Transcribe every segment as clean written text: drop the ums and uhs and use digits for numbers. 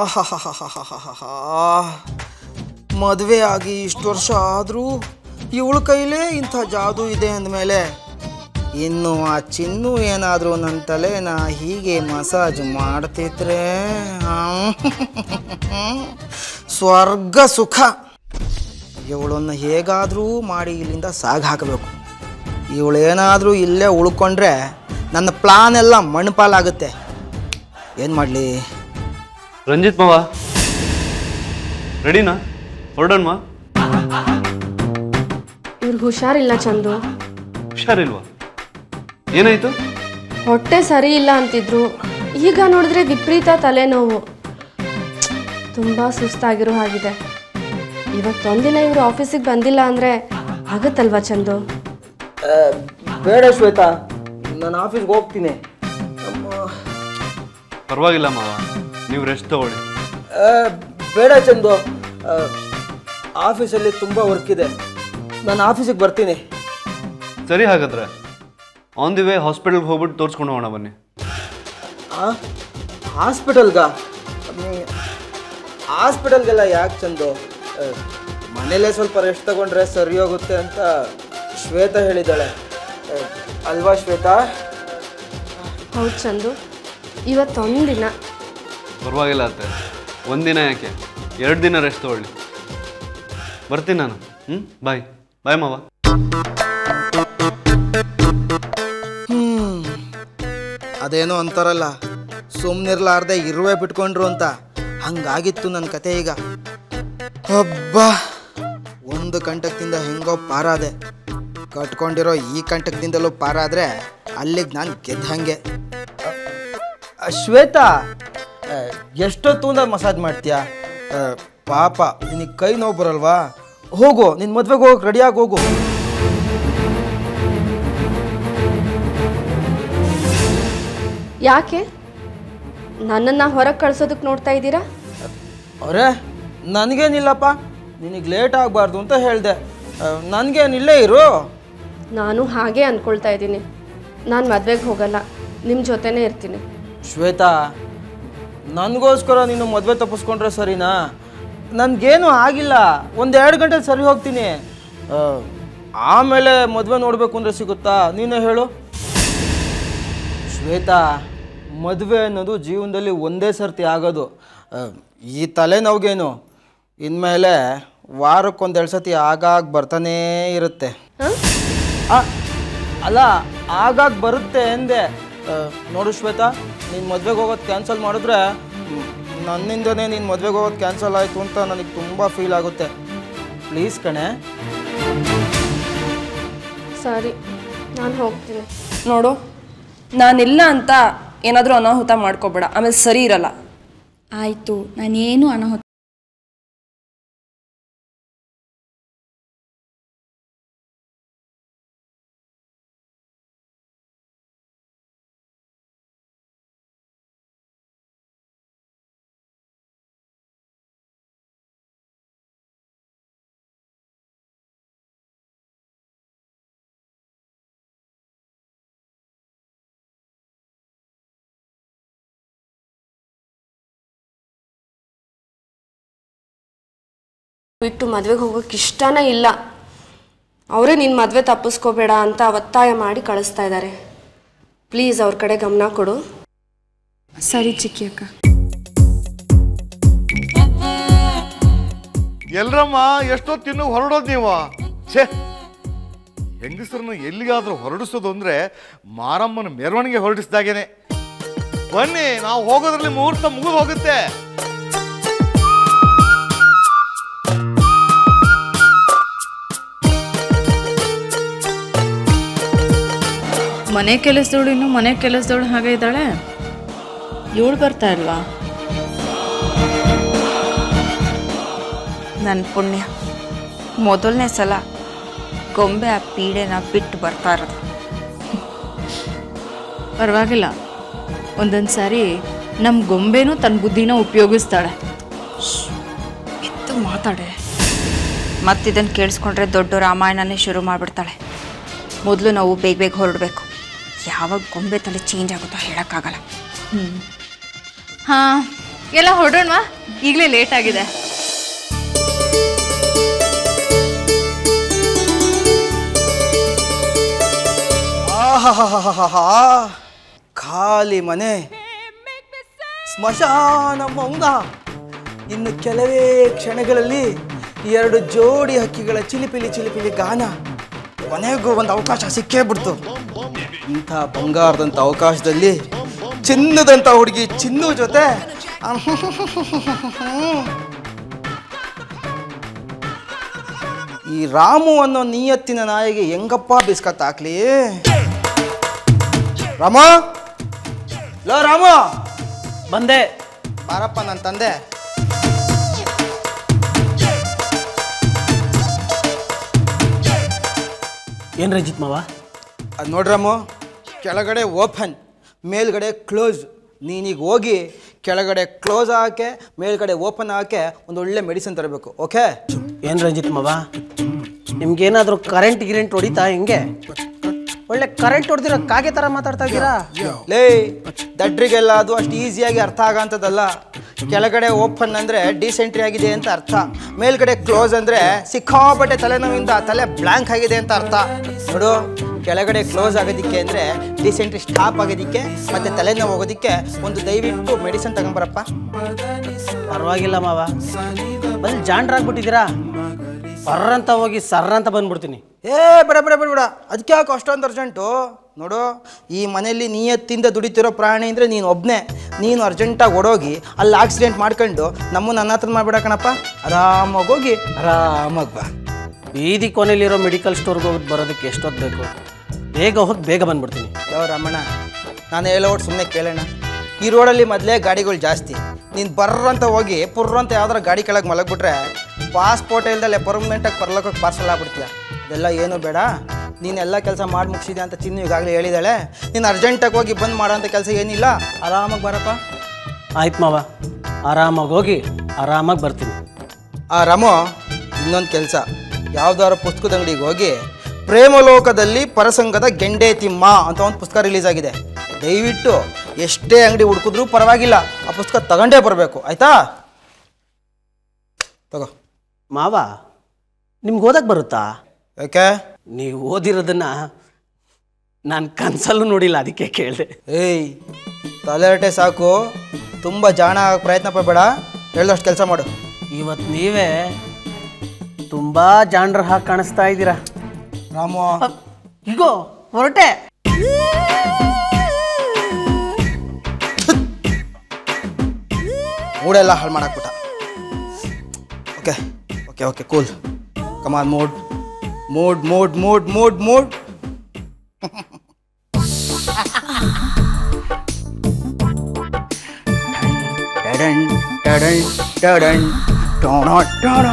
ಆಹಾಹಾಹಾಹಾಹಾಹಾ ಮದುವೆ ಆಗಿ ಇಷ್ಟು ವರ್ಷ ಆದರೂ ಇವಳ ಕೈಲೇ ಇಂಥ ಜಾದು ಇದೆ ಅಂದಮೇಲೆ ಇನ್ನು ಆ ಚಿನ್ನು ಏನಾದರೂ ನನ್ನ ತಲೆನ ಹೀಗೆ ಮಸಾಜ್ ಮಾಡ್ತಿದ್ರೆ ಸ್ವರ್ಗ ಸುಖ. ಇವಳನ್ನು ಹೇಗಾದರೂ ಮಾಡಿ ಇಲ್ಲಿಂದ ಸಾಗ ಹಾಕಬೇಕು. ಇವಳೇನಾದರೂ ಇಲ್ಲೇ ಉಳ್ಕೊಂಡ್ರೆ ನನ್ನ ಪ್ಲಾನ್ ಎಲ್ಲ ಮಣ್ಣುಪಾಲಾಗುತ್ತೆ. ಏನು ಮಾಡಲಿ? ರಂಜಿತ್ ಮಾವ ರೆಡಿನಾ? ಹೊರಡೋಣ. ಇವ್ರಿಗೆ ಹುಷಾರಿಲ್ಲ ಚಂದು. ಹುಷಾರಿಲ್ವಾ? ಏನಾಯ್ತು? ಹೊಟ್ಟೆ ಸರಿ ಇಲ್ಲ ಅಂತಿದ್ರು, ಈಗ ನೋಡಿದ್ರೆ ವಿಪರೀತ ತಲೆನೋವು. ತುಂಬ ಸುಸ್ತಾಗಿರೋ ಹಾಗಿದೆ. ಇವತ್ತೊಂದಿನ ಇವರು ಆಫೀಸಿಗೆ ಬಂದಿಲ್ಲ ಅಂದರೆ ಆಗುತ್ತಲ್ವಾ ಚಂದು? ಬೇಡ ಶ್ವೇತಾ, ನಾನು ಆಫೀಸ್ಗೆ ಹೋಗ್ತೀನಿ. ಪರವಾಗಿಲ್ಲ ಮಾವ, ನೀವು ರೆಸ್ಟ್ ತಗೊಳ್ಳಿ. ಬೇಡ ಚಂದು, ಆಫೀಸಲ್ಲಿ ತುಂಬ ವರ್ಕ್ ಇದೆ. ನಾನು ಆಫೀಸಿಗೆ ಬರ್ತೀನಿ. ಸರಿ, ಹಾಗಾದ್ರೆ ಆನ್ ದಿ ವೇ ಹಾಸ್ಪಿಟಲ್ಗೆ ಹೋಗ್ಬಿಟ್ಟು ತೋರಿಸ್ಕೊಂಡು ಹೋಗೋಣ ಬನ್ನಿ. ಹಾಸ್ಪಿಟಲ್ಗೆಲ್ಲ ಯಾಕೆ ಚಂದು? ಮನೇಲೇ ಸ್ವಲ್ಪ ರೆಸ್ಟ್ ತಗೊಂಡ್ರೆ ಸರಿ ಹೋಗುತ್ತೆ ಅಂತ ಶ್ವೇತಾ ಹೇಳಿದ್ದಾಳೆ ಅಲ್ವಾ ಶ್ವೇತಾ? ಹೌದು ಚಂದು, ಇವತ್ತೊಂದಿನ. ಪರವಾಗಿಲ್ಲ ಅತ್ತೆ, ಒಂದಿನ ಯಾಕೆ, 2 ದಿನ ರೆಸ್ಟ್ ತಗೊಳ್ಳಿ. ಬರ್ತೀನಿ ನಾನು. ಬಾಯ್ ಬಾಯ್ ಮಾವ. ಅದೇನೋ ಅಂತಾರಲ್ಲ, ಸುಮ್ಮನಿರ್ಲಾರ್ದೆ ಇರುವೆ ಬಿಟ್ಕೊಂಡ್ರು ಅಂತ, ಹಂಗಾಗಿತ್ತು ನನ್ನ ಕತೆ. ಈಗ ಹಬ್ಬ, ಒಂದು ಕಂಟಕದಿಂದ ಹೆಂಗೋ ಪಾರಾದೆ. ಕಟ್ಕೊಂಡಿರೋ ಈ ಕಂಟಕದಿಂದಲೂ ಪಾರಾದರೆ ಅಲ್ಲಿಗೆ ನಾನು ಗೆದ್ದಂಗೆ. ಶ್ವೇತಾ, ಎಷ್ಟೊತ್ತು ಮಸಾಜ್ ಮಾಡ್ತೀಯಾ? ಪಾಪ ನಿನಗೆ ಕೈ ನೋವು ಬರಲ್ವಾ? ಹೋಗು, ನಿನ್ನ ಮದುವೆಗೆ ಹೋಗಕ್ಕೆ ರೆಡಿಯಾಗಿ ಹೋಗು. ಯಾಕೆ ನನ್ನನ್ನು ಹೊರಗೆ ಕಳ್ಸೋದಕ್ಕೆ ನೋಡ್ತಾ ಇದ್ದೀರಾ? ಅವರೇ, ನನಗೇನಿಲ್ಲಪ್ಪ, ನಿನಗೆ ಲೇಟ್ ಆಗಬಾರ್ದು ಅಂತ ಹೇಳಿದೆ. ನನಗೇನಿಲ್ಲೇ ಇರು. ನಾನು ಹಾಗೆ ಅಂದ್ಕೊಳ್ತಾ ಇದ್ದೀನಿ. ನಾನು ಮದುವೆಗೆ ಹೋಗಲ್ಲ, ನಿಮ್ಮ ಜೊತೆನೇ ಇರ್ತೀನಿ. ಶ್ವೇತಾ, ನನಗೋಸ್ಕರ ನೀನು ಮದುವೆ ತಪ್ಪಿಸ್ಕೊಂಡ್ರೆ ಸರಿನಾ? ನನಗೇನು ಆಗಿಲ್ಲ, 1-2 ಗಂಟೆ ಸರಿ ಹೋಗ್ತೀನಿ. ಆಮೇಲೆ ಮದುವೆ ನೋಡಬೇಕು ಅಂದರೆ ಸಿಗುತ್ತಾ? ನೀನೇ ಹೇಳು. ಶ್ವೇತಾ, ಮದುವೆ ಅನ್ನೋದು ಜೀವನದಲ್ಲಿ ಒಂದೇ ಸರ್ತಿ ಆಗೋದು. ಈ ತಲೆನೋವಿಗೇನು, ಇನ್ಮೇಲೆ ವಾರಕ್ಕೊಂದೆರಡು ಸತಿ ಆಗಾಗ ಬರ್ತಾನೇ ಇರುತ್ತೆ. ಅಲ್ಲ, ಆಗಾಗ ಬರುತ್ತೆ ಎಂದೆ. ನೋಡು ಶ್ವೇತಾ, ನೀನು ಮದುವೆಗೆ ಹೋಗೋದು ಕ್ಯಾನ್ಸಲ್ ಮಾಡಿದ್ರೆ ನನ್ನಿಂದನೇ ನೀನು ಮದುವೆಗೆ ಹೋಗೋದು ಕ್ಯಾನ್ಸಲ್ ಆಯಿತು ಅಂತ ನನಗೆ ತುಂಬ ಫೀಲ್ ಆಗುತ್ತೆ. ಪ್ಲೀಸ್ ಕಣೆ. ಸರಿ, ನಾನು ಹೋಗ್ತೀನಿ. ನೋಡು, ನಾನಿಲ್ಲ ಅಂತ ಏನಾದರೂ ಅನಾಹುತ ಮಾಡ್ಕೋಬೇಡ, ಆಮೇಲೆ ಸರಿ ಇರಲ್ಲ. ಆಯಿತು, ನಾನೇನು ಅನಾಹುತ ಬಿಟ್ಟು ಮದುವೆಗೆ ಹೋಗೋಕ್ಕೆ ಇಷ್ಟನೇ ಇಲ್ಲ. ಅವರೇ ನಿನ್ನ ಮದುವೆ ತಪ್ಪಿಸ್ಕೋಬೇಡ ಅಂತ ಒತ್ತಾಯ ಮಾಡಿ ಕಳಿಸ್ತಾ ಇದ್ದಾರೆ. ಪ್ಲೀಸ್ ಅವ್ರ ಕಡೆ ಗಮನ ಕೊಡು. ಸರಿ ಚಿಕ್ಕಿ ಅಕ್ಕ. ಎಲ್ರಮ್ಮ, ಎಷ್ಟೊತ್ತಿನ್ನು ಹೊರಡೋದು ನೀವು? ಛೇ, ಹೆಂಗಸರನ್ನು ಎಲ್ಲಿಗಾದ್ರೂ ಹೊರಡಿಸೋದು ಅಂದ್ರೆ ಮಾರಮ್ಮನ ಮೆರವಣಿಗೆ ಹೊರಡಿಸಿದಾಗೇನೆ. ಬನ್ನಿ, ನಾವು ಹೋಗೋದ್ರಲ್ಲಿ ಮುಹೂರ್ತ ಮುಗಿದು ಹೋಗುತ್ತೆ. ಮನೆ ಕೆಲಸದವಳು ಇನ್ನು ಮನೆ ಕೆಲಸದವಳು ಹಾಗೆ ಇದ್ದಾಳೆ. ಇವಳು ಬರ್ತಾ ಇಲ್ವಾ? ನನ್ನ ಪುಣ್ಯ, ಮೊದಲನೇ ಸಲ ಗೊಂಬೆ ಆ ಪೀಡೆನ ಬಿಟ್ಟು ಬರ್ತಾ ಇರೋದು. ಪರವಾಗಿಲ್ಲ, ಒಂದೊಂದು ಸಾರಿ ನಮ್ಮ ಗೊಂಬೆನೂ ತನ್ನ ಬುದ್ಧಿನ ಉಪಯೋಗಿಸ್ತಾಳೆ. ಎತ್ತು ಮಾತಾಡೆ. ಮತ್ತಿದನ್ನು ಕೇಳಿಸ್ಕೊಂಡ್ರೆ ದೊಡ್ಡ ರಾಮಾಯಣನೇ ಶುರು ಮಾಡಿಬಿಡ್ತಾಳೆ. ಮೊದಲು ನಾವು ಬೇಗ ಬೇಗ ಹೊರಡಬೇಕು. ಯಾವಾಗ ಗೊಂಬೆ ತಲೆ ಚೇಂಜ್ ಆಗುತ್ತೋ ಹೇಳೋಕ್ಕಾಗಲ್ಲ. ಹಾಂ, ಎಲ್ಲ ಹೊರಡೋಣವಾ? ಈಗಲೇ ಲೇಟ್ ಆಗಿದೆ. ಖಾಲಿ ಮನೆ, ಸ್ಮಶಾನ ಮೌನ. ಇನ್ನು ಕೆಲವೇ ಕ್ಷಣಗಳಲ್ಲಿ 2 ಜೋಡಿ ಹಕ್ಕಿಗಳ ಚಿಲಿಪಿಲಿ ಗಾನ. ಕೊನೆಗೂ ಒಂದು ಅವಕಾಶ ಸಿಕ್ಕೇ ಬಿಡ್ತು. ಇಂಥ ಬಂಗಾರದಂಥ ಅವಕಾಶದಲ್ಲಿ ಚಿನ್ನದಂಥ ಹುಡುಗಿ ಚಿನ್ನು ಜೊತೆ ಈ ರಾಮು ಅನ್ನೋ ನಿಯತ್ತಿನ ನಾಯಿಗೆ ಹೆಂಗಪ್ಪ ಬಿಸ್ಕತ್ ಹಾಕ್ಲಿ? ರಾಮ, ಲೋ ರಾಮ, ಬಂದೆ ಬಾರಪ್ಪ ನನ್ನ ತಂದೆ. ಏನು ರಂಜಿತ್ ಮಾವ? ಅದು ನೋಡ್ರಮ್ಮ, ಕೆಳಗಡೆ ಓಪನ್, ಮೇಲ್ಗಡೆ ಕ್ಲೋಸ್. ನೀನೀಗ ಹೋಗಿ ಕೆಳಗಡೆ ಕ್ಲೋಸ್ ಹಾಕೆ ಮೇಲ್ಗಡೆ ಓಪನ್ ಹಾಕೆ ಒಂದು ಒಳ್ಳೆ ಮೆಡಿಸಿನ್ ತರಬೇಕು. ಓಕೆ? ಏನು ರಂಜಿತ್ ಮಾವ, ನಿಮ್ಗೇನಾದರೂ ಕರೆಂಟ್ ಹೊಡಿತಾ? ಹೆಂಗೆ ಒಳ್ಳೆ ಕರೆಂಟ್ ಹೊಡೆದಿರೋ ಕಾಗೆ ಥರ ಮಾತಾಡ್ತಾ ಇದ್ದೀರಾ? ಲೇ, ದಡ್ರಿಗೆಲ್ಲ ಅದು ಅಷ್ಟು ಈಸಿಯಾಗಿ ಅರ್ಥ ಆಗೋಂಥದ್ದಲ್ಲ. ಕೆಳಗಡೆ ಓಪನ್ ಅಂದರೆ ಡಿಸೆಂಟ್ರಿ ಆಗಿದೆ ಅಂತ ಅರ್ಥ, ಮೇಲ್ಗಡೆ ಕ್ಲೋಸ್ ಅಂದರೆ ಸಿಕ್ಕಾಪಟ್ಟೆ ತಲೆನೋವಿಂದ ತಲೆ ಬ್ಲ್ಯಾಂಕ್ ಆಗಿದೆ ಅಂತ ಅರ್ಥ. ನೋಡು, ಕೆಳಗಡೆ ಕ್ಲೋಸ್ ಆಗೋದಕ್ಕೆ ಅಂದರೆ ಡಿಸೆಂಟ್ರಿ ಸ್ಟಾಪ್ ಆಗೋದಕ್ಕೆ ಮತ್ತು ತಲೆನೋವು ಹೋಗೋದಕ್ಕೆ ಒಂದು ದಯವಿಟ್ಟು ಮೆಡಿಸಿನ್ ತಗೊಂಬರಪ್ಪ. ಪರವಾಗಿಲ್ಲ ಮಾವ, ಬಲ್ಲಿ ಜಾಂಡ್ರಾಗ್ಬಿಟ್ಟಿದ್ದೀರಾ. ಸರ್ರಂತ ಹೋಗಿ ಸರ್ರಂತ ಬಂದ್ಬಿಡ್ತೀನಿ. ಬೇಡ, ಅದಕ್ಕೆ ಯಾಕೆ ಅಷ್ಟೊಂದು ಅರ್ಜೆಂಟು? ನೋಡು, ಈ ಮನೆಯಲ್ಲಿ ನಿಯತ್ತಿಂದ ದುಡಿತಿರೋ ಪ್ರಾಣಿ ಅಂದರೆ ನೀನು ಒಬ್ಬನೇ. ನೀನು ಅರ್ಜೆಂಟಾಗಿ ಓಡೋಗಿ ಅಲ್ಲಿ ಆಕ್ಸಿಡೆಂಟ್ ಮಾಡ್ಕೊಂಡು ನಮ್ಮನ್ನು ನನ್ನ ಹತ್ರ ಮಾಡ್ಬೇಡ ಕಣಪ್ಪ. ಆರಾಮಾಗಿ ಹೋಗಿ ಆರಾಮಾಗಿ ಬಾ. ಬೀದಿ ಕೊನೆಯಲ್ಲಿರೋ ಮೆಡಿಕಲ್ ಸ್ಟೋರ್ಗೆ ಹೋಗಿ ಬರೋದಕ್ಕೆ ಎಷ್ಟೊತ್ತು ಬೇಕು? ಬೇಗ ಹೋಗಿ ಬೇಗ ಬಂದ್ಬಿಡ್ತೀನಿ. ಯಾವ ರಮಣ, ನಾನು ಹೇಳೋಟ್ಟು ಸುಮ್ಮನೆ ಕೇಳೋಣ. ಈ ರೋಡಲ್ಲಿ ಮೊದಲೇ ಗಾಡಿಗಳು ಜಾಸ್ತಿ. ನೀನು ಬರ್ರಂತ ಹೋಗಿ ಪುರ್ರಂತ ಯಾವ್ದಾರ ಗಾಡಿ ಕೆಳಗೆ ಮಲಗ್ಬಿಟ್ರೆ ಪಾಸ್ಪೋರ್ಟ್ ಇಲ್ದಲ್ಲೇ ಪರ್ಮನೆಂಟಾಗಿ ಪರ್ಲೋಕಕ್ಕೆ ಪಾರ್ಸಲ್ ಆಗ್ಬಿಡ್ತೀಯ. ಅದೆಲ್ಲ ಏನೂ ಬೇಡ. ನೀನೆಲ್ಲ ಕೆಲಸ ಮಾಡಿ ಮುಗಿಸಿದೆ ಅಂತ ಚಿನ್ನು ಈಗಾಗಲೇ ಹೇಳಿದಾಳೆ. ನೀನು ಅರ್ಜೆಂಟಾಗಿ ಹೋಗಿ ಬಂದು ಮಾಡೋಂಥ ಕೆಲಸ ಏನಿಲ್ಲ. ಆರಾಮಾಗಿ ಬರಪ್ಪ. ಆಯ್ತು ಮಾವ, ಆರಾಮಾಗಿ ಹೋಗಿ ಆರಾಮಾಗಿ ಬರ್ತೀನಿ. ರಾಮು, ಇನ್ನೊಂದು ಕೆಲಸ, ಯಾವುದಾದ್ರು ಪುಸ್ತಕದ ಅಂಗಡಿಗೆ ಹೋಗಿ ಪ್ರೇಮಲೋಕದಲ್ಲಿ ಪರಸಂಗದ ಗೆಂಡೆ ತಿಮ್ಮ ಅಂತ ಒಂದು ಪುಸ್ತಕ ರಿಲೀಸ್ ಆಗಿದೆ. ದಯವಿಟ್ಟು ಎಷ್ಟೇ ಅಂಗಡಿ ಹುಡುಕಿದ್ರೂ ಪರವಾಗಿಲ್ಲ, ಆ ಪುಸ್ತಕ ತಗೊಂಡೇ ಬರಬೇಕು. ಆಯಿತಾ? ತಗೋ. ಮಾವ, ನಿಮ್ಗೆ ಓದಕ್ಕೆ ಬರುತ್ತಾ? ಯಾಕೆ? ನೀವು ಓದಿರೋದನ್ನ ನಾನು ಕನಸಲ್ಲೂ ನೋಡಿಲ್ಲ, ಅದಕ್ಕೆ ಕೇಳಿದೆ. ಏಯ್, ತಲೆರಟೆ ಸಾಕು, ತುಂಬ ಜಾಣ ಆಗಕ್ಕೆ ಪ್ರಯತ್ನ ಪಡಬೇಡ. ಹೇಳ್ದಷ್ಟು ಕೆಲಸ ಮಾಡು. ಇವತ್ತು ನೀವೇ ತುಂಬ ಜಾಣ್ರ ಹಾಕಿ ಕಾಣಿಸ್ತಾ ಇದ್ದೀರಾ. ರಾಮು, ಈಗೋ ಹೊರಟೆ. ಮೂಡೆಲ್ಲ ಹಾಳು ಮಾಡಾಕ್ಬಿಟ್ಟ. Okay okay okay cool. Come on, mood mood mood mood mood mood ಟಡನ್ ಟಡನ್ ಟಡನ್ ಟೊಣ ಟೊಣ.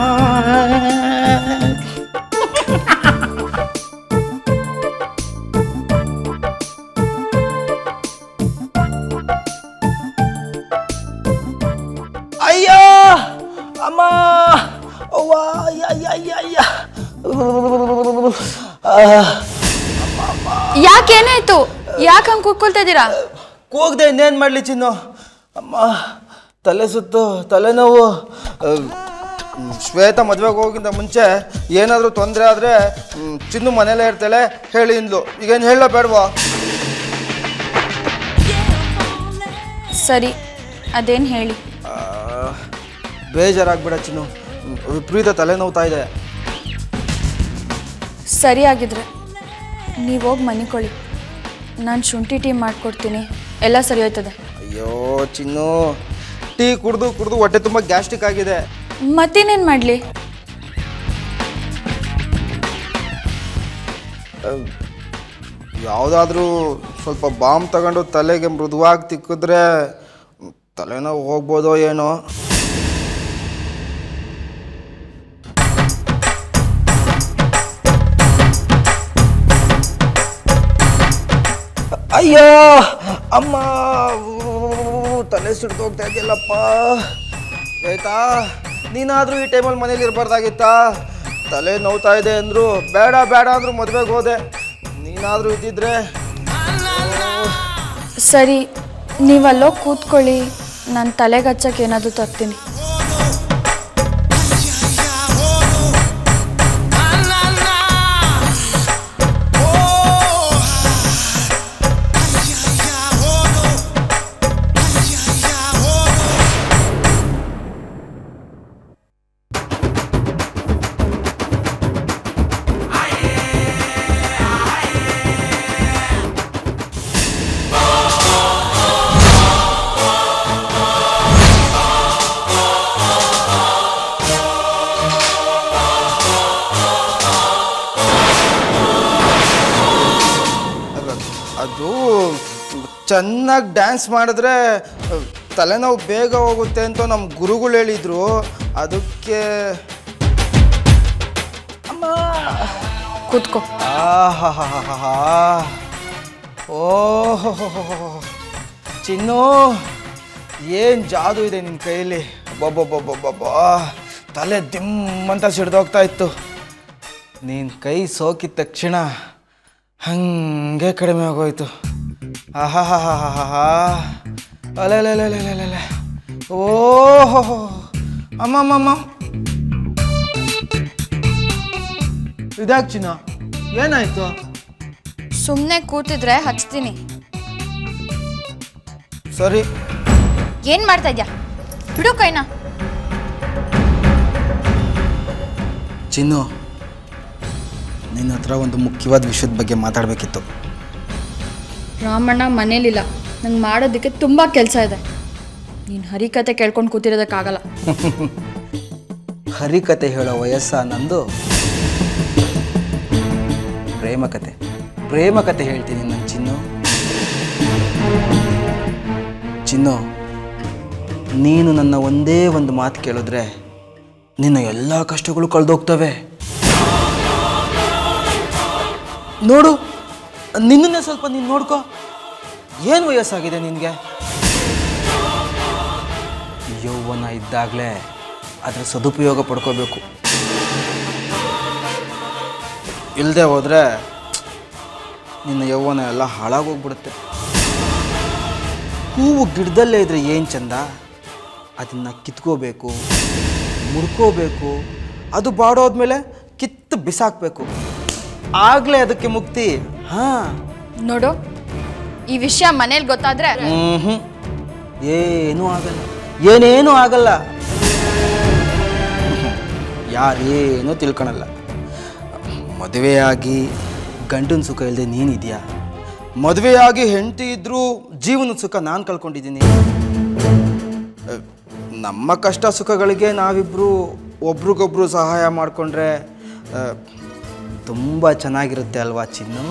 ಅಯ್ಯೋ ಅಮ್ಮ, ಅವ್ವ, ಅಯ್ಯ. ಯಾಕೇನಾಯ್ತು? ಯಾಕೆ ಹಂಗೆ ಕೂತ್ಕೊಳ್ತಾ ಇದ್ದೀರಾ? ಕೂಗದೆ ಇನ್ನೇನು ಮಾಡಲಿ ಚಿನ್ನು? ಅಮ್ಮ, ತಲೆ ಸುತ್ತು, ತಲೆನೋವು. ಶ್ವೇತಾ ಮದುವೆಗೆ ಹೋಗಿಂತ ಮುಂಚೆ ಏನಾದರೂ ತೊಂದರೆ ಆದರೆ ಚಿನ್ನು ಮನೇಲೇ ಇರ್ತಾಳೆ ಹೇಳಿ ಇಂದ್ಲು. ಈಗೇನು ಹೇಳೋ ಬೇಡವಾ? ಸರಿ, ಅದೇನು ಹೇಳಿ. ಬೇಜಾರಾಗ್ಬೇಡ ಚಿನ್ನು, ವಿಪರೀತ ತಲೆನೋವ್ತಾ ಇದೆ. ಸರಿ ಆಗಿದ್ರೆ ನೀವು ಹೋಗಿ ಮನಿಕೊಳ್ಳಿ, ನಾನು ಶುಂಠಿ ಟೀ ಮಾಡಿಕೊಡ್ತೀನಿ, ಎಲ್ಲ ಸರಿ ಹೋಯ್ತದೆ. ಅಯ್ಯೋ ಚಿನ್ನು, ಟೀ ಕುಡಿದು ಕುಡಿದು ಹೊಟ್ಟೆ ತುಂಬ ಗ್ಯಾಸ್ಟ್ರಿಕ್ ಆಗಿದೆ. ಮತ್ತೇನೇನು ಮಾಡಲಿ? ಯಾವುದಾದ್ರೂ ಸ್ವಲ್ಪ ಬಾಂಬ್ ತಗೊಂಡು ತಲೆಗೆ ಮೃದುವಾಗಿ ತಿಕ್ಕಿದ್ರೆ ತಲೆನೋವು ಹೋಗ್ಬೋದೋ ಏನೋ. ಅಯ್ಯೋ ಅಮ್ಮ, ತಲೆ ಸುಡ್ದು ಹೋಗ್ತಾ ಇದೆಯಲ್ಲಪ್ಪ. ಆಯ್ತಾ, ನೀನಾದರೂ ಈ ಟೈಮಲ್ಲಿ ಮನೇಲಿ ಇರಬಾರ್ದಾಗಿತ್ತಾ? ತಲೆ ನೋವ್ತಾ ಇದೆ ಅಂದರು, ಬೇಡ ಬೇಡ ಅಂದರು ಮದುವೆಗೆ ಹೋದೆ. ನೀನಾದರೂ ಇದ್ದಿದ್ರೆ. ಸರಿ, ನೀವಲ್ಲೋಗಿ ಕೂತ್ಕೊಳ್ಳಿ, ನಾನು ತಲೆಗೆ ಹಚ್ಚಕ್ಕೆ ಏನಾದರೂ ತರ್ತೀನಿ. ಅದು ಚೆನ್ನಾಗಿ ಡ್ಯಾನ್ಸ್ ಮಾಡಿದ್ರೆ ತಲೆನೋವು ಬೇಗ ಹೋಗುತ್ತೆ ಅಂತ ನಮ್ಮ ಗುರುಗಳು ಹೇಳಿದರು. ಅದಕ್ಕೆ ಅಮ್ಮ ಕೂತ್ಕೋ. ಆಹಾ ಓಹೋ ಚಿನ್ನು, ಏನು ಜಾದು ಇದೆ ನಿನ್ನ ಕೈಯಲ್ಲಿ. ಬಬ್ಬಬ್ಬಬ್ಬಬ್ಬಾ, ತಲೆ ದಿಮ್ಮಂತ ಸಿಡ್ದೋಗ್ತಾ ಇತ್ತು. ನಿನ್ನ ಕೈ ಸೋಕಿದ ತಕ್ಷಣ ಹಾಗೆ ಕಡಿಮೆ ಆಗೋಯ್ತು. ಆಹಾ ಅಲೆ ಓಹೋ ಅಮ್ಮಮ್ಮಮ್ಮ. ಇದಾಕ್ ಚಿನ್ನ, ಏನಾಯ್ತು? ಸುಮ್ಮನೆ ಕೂತಿದ್ರೆ ಹಚ್ತೀನಿ. ಸರಿ. ಏನು ಮಾಡ್ತಾ ಇದ್ಯಾ? ಬಿಡು ಕೈನ. ಚಿನ್ನು, ನಿನ್ನ ಹತ್ರ ಒಂದು ಮುಖ್ಯವಾದ ವಿಷಯದ ಬಗ್ಗೆ ಮಾತಾಡಬೇಕಿತ್ತು. ರಾಮಣ್ಣ ಮನೇಲಿಲ್ಲ, ನಂಗೆ ಮಾಡೋದಕ್ಕೆ ತುಂಬ ಕೆಲಸ ಇದೆ. ನೀನು ಹರಿಕತೆ ಕೇಳ್ಕೊಂಡು ಕೂತಿರೋದಕ್ಕಾಗಲ್ಲ. ಹರಿಕತೆ ಹೇಳೋ ವಯಸ್ಸ ನಂದು. ಪ್ರೇಮ ಕತೆ ಹೇಳ್ತೀನಿ ನನ್ನ ಚಿನ್ನು. ಚಿನ್ನು, ನೀನು ನನ್ನ ಒಂದೇ ಒಂದು ಮಾತು ಕೇಳಿದ್ರೆ ನಿನ್ನ ಎಲ್ಲ ಕಷ್ಟಗಳು ಕಳೆದೋಗ್ತವೆ. ನೋಡು, ನಿನ್ನನ್ನೇ ಸ್ವಲ್ಪ ನೀನು ನೋಡ್ಕೋ. ಏನು ವಯಸ್ಸಾಗಿದೆ ನಿನಗೆ? ಯೌವನ ಇದ್ದಾಗಲೇ ಅದರ ಸದುಪಯೋಗ ಪಡ್ಕೋಬೇಕು. ಇಲ್ಲದೆ ಹೋದರೆ ನಿನ್ನ ಯೌವನ ಎಲ್ಲ ಹಾಳಾಗೋಗ್ಬಿಡುತ್ತೆ. ಹೂವು ಗಿಡದಲ್ಲೇ ಇದ್ರೆ ಏನು ಚಂದ, ಅದನ್ನು ಕಿತ್ಕೋಬೇಕು, ಮುಡ್ಕೋಬೇಕು, ಅದು ಬಾಡೋದ್ಮೇಲೆ ಕಿತ್ತು ಬಿಸಾಕಬೇಕು. ಆಗಲೇ ಅದಕ್ಕೆ ಮುಕ್ತಿ. ಹಾಂ ನೋಡು, ಈ ವಿಷಯ ಮನೇಲಿ ಗೊತ್ತಾದ್ರೆ ಏನೂ ಆಗಲ್ಲ, ಏನೇನೂ ಆಗಲ್ಲ. ಯಾರೇನೂ ತಿಳ್ಕೊಳಲ್ಲ. ಮದುವೆಯಾಗಿ ಗಂಡನ ಸುಖ ಇಲ್ಲದೆ ನೀನಿದೆಯಾ? ಮದುವೆಯಾಗಿ ಹೆಂಡತಿ ಇದ್ದರೂ ಜೀವನದ ಸುಖ ನಾನು ಕಳ್ಕೊಂಡಿದ್ದೀನಿ. ನಮ್ಮ ಕಷ್ಟ ಸುಖಗಳಿಗೆ ನಾವಿಬ್ಬರು ಒಬ್ರಿಗೊಬ್ರು ಸಹಾಯ ಮಾಡಿಕೊಂಡ್ರೆ ತುಂಬ ಚೆನ್ನಾಗಿರುತ್ತೆ ಅಲ್ವಾ ಚಿನ್ನು?